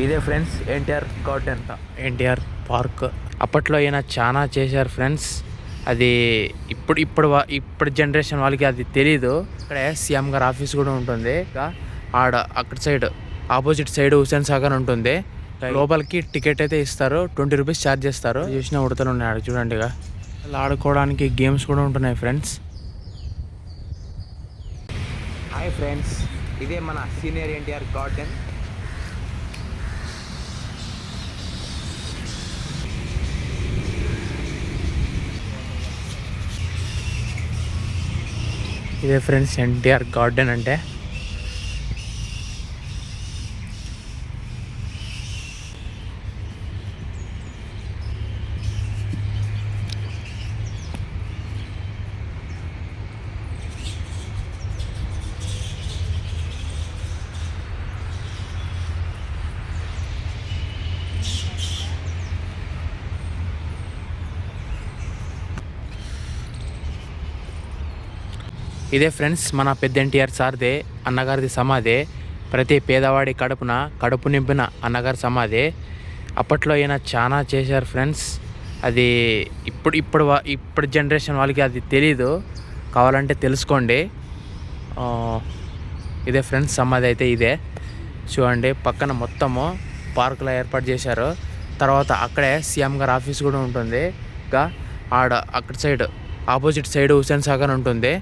ఇదే friends NTR garden, NTR park. అప్పట్లో ఈయన చాలా చేశారు ఫ్రెండ్స్. అది ఇప్పుడు జనరేషన్ వాళ్ళకి అది తెలీదు. ఇక్కడ సీఎం గారి ఆఫీస్ కూడా ఉంటుంది. అక్కడ side opposite side Hussain Sagar ఉంటుంది. లోపలికి టికెట్ అయితే ఇస్తారు, 20 రూపీస్ ఛార్జ్ చేస్తారు. చూసిన ఉడతలు ఉన్నాయి చూడండి. ఆడుకోవడానికి గేమ్స్ కూడా ఉంటున్నాయి ఫ్రెండ్స్. హాయ్ ఫ్రెండ్స్, ఇదే మన సీనియర్ ఎన్టీఆర్ గార్డెన్. ఇదే ఫ్రెండ్స్ ఎన్టీఆర్ గార్డెన్ అంటే. ఇదే ఫ్రెండ్స్ మన పెద్ద ఎన్టీఆర్ సార్దే, అన్నగారిది సమాధి. ప్రతి పేదవాడి కడుపు నింపిన అన్నగారి సమాధి. అప్పట్లో ఈయన చాలా చేశారు ఫ్రెండ్స్. అది ఇప్పుడు జనరేషన్ వాళ్ళకి అది తెలీదు. కావాలంటే తెలుసుకోండి. ఇదే ఫ్రెండ్స్ సమాధి అయితే ఇదే చూడండి. పక్కన మొత్తము పార్కులో ఏర్పాటు చేశారు. తర్వాత అక్కడే సీఎం గారి ఆఫీస్ కూడా ఉంటుంది. అక్కడ side opposite side Hussain Sagar ఉంటుంది.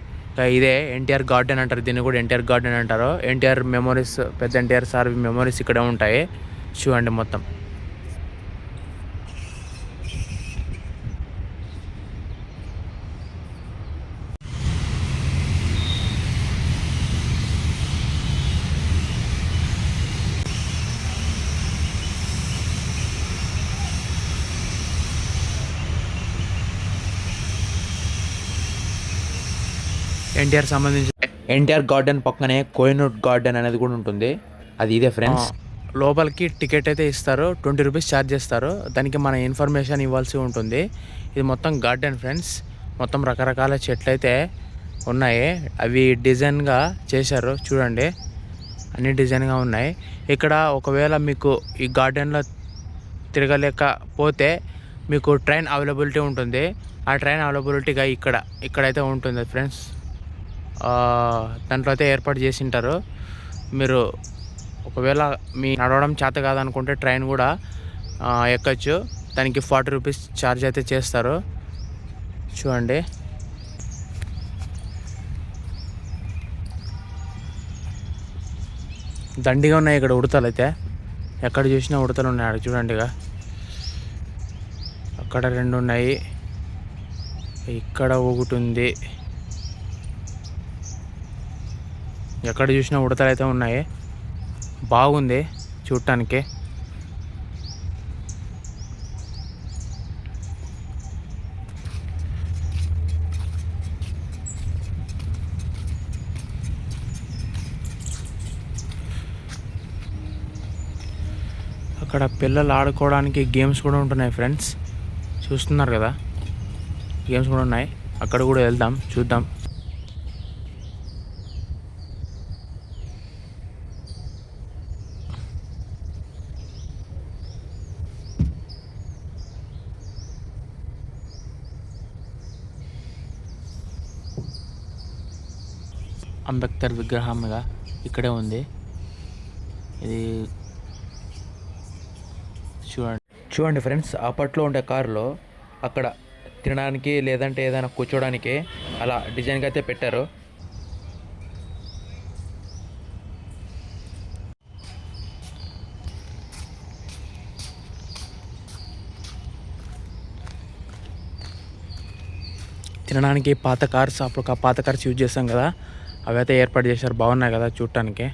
ఇదే ఎన్టీఆర్ గార్డెన్ అంటారు. దీన్ని కూడా ఎన్టీఆర్ గార్డెన్ అంటారు. ఎన్టీఆర్ మెమోరీస్, పెద్ద ఎన్టీఆర్ సార్ మెమోరీస్ ఇక్కడే ఉంటాయి చూడండి మొత్తం. ఎన్టీఆర్ సంబంధించి ఎన్టీఆర్ గార్డెన్ పక్కనే కోహినూర్ గార్డెన్ అనేది కూడా ఉంటుంది. అది ఇదే ఫ్రెండ్స్. లోపలికి టికెట్ అయితే ఇస్తారు, 20 రూపీస్ ఛార్జ్ చేస్తారు. దానికి మన ఇన్ఫర్మేషన్ ఇవ్వాల్సి ఉంటుంది. ఇది మొత్తం గార్డెన్ ఫ్రెండ్స్. మొత్తం రకరకాల చెట్లు అయితే ఉన్నాయి. అవి డిజైన్గా చేశారు చూడండి. అన్ని డిజైన్గా ఉన్నాయి. ఇక్కడ ఒకవేళ మీకు ఈ గార్డెన్లో తిరగలేకపోతే మీకు ట్రైన్ అవైలబిలిటీ ఉంటుంది. ఆ ట్రైన్ అవైలబిలిటీగా ఇక్కడైతే ఉంటుంది ఫ్రెండ్స్. దాంట్లో అయితే ఏర్పాటు చేసి ఉంటారు. మీరు ఒకవేళ మీ నడవడం చేత కాదనుకుంటే ట్రైన్ కూడా ఎక్కచ్చు. దానికి 40 రూపీస్ ఛార్జ్ అయితే చేస్తారు చూడండి. దండిగా ఉన్నాయి ఇక్కడ ఉడతలు అయితే. ఎక్కడ చూసినా ఉడతలు ఉన్నాయి చూడండి. అక్కడ 2 ఉన్నాయి, ఇక్కడ ఒకటి ఉంది. ఎక్కడ చూసినా ఉడతలు అయితే ఉన్నాయి. బాగుంది చూడటానికి. అక్కడ పిల్లలు ఆడుకోవడానికి గేమ్స్ కూడా ఉంటున్నాయి ఫ్రెండ్స్. చూస్తున్నారు కదా, గేమ్స్ కూడా ఉన్నాయి. అక్కడ కూడా వెళ్దాం, చూద్దాం. అంబేద్కర్ విగ్రహంగా ఇక్కడే ఉంది. ఇది చూడండి ఫ్రెండ్స్. అప్పట్లో ఉండే కారులో అక్కడ తినడానికి లేదంటే ఏదైనా కూర్చోడానికి అలా డిజైన్గా అయితే పెట్టారు. తినడానికి పాత కార్స్, అప్పుడు పాత కార్స్ యూజ్ చేస్తాం కదా, అవి అయితే ఏర్పాటు చేశారు. బాగున్నాయి కదా చూడటానికి.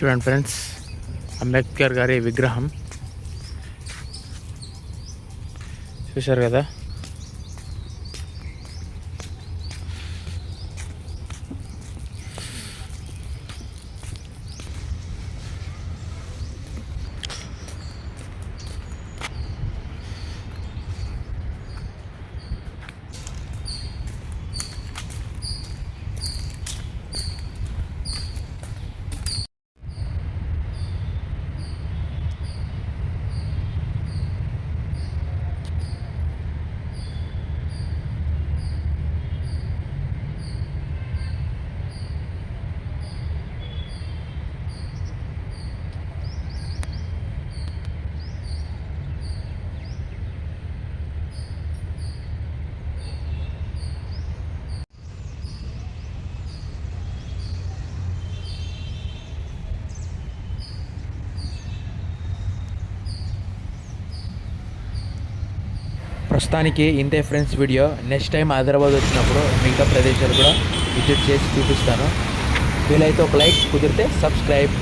చూడండి ఫ్రెండ్స్, అంబేద్కర్ గారి విగ్రహం చూశారు కదా. ప్రస్తుతానికి ఇంతే friends video. Next time Hyderabad వచ్చినప్పుడు మిగతా ప్రదేశాలు కూడా విజిట్ చేసి చూపిస్తాను. వీలైతే ఒక లైక్, కుదిరితే సబ్స్క్రైబ్.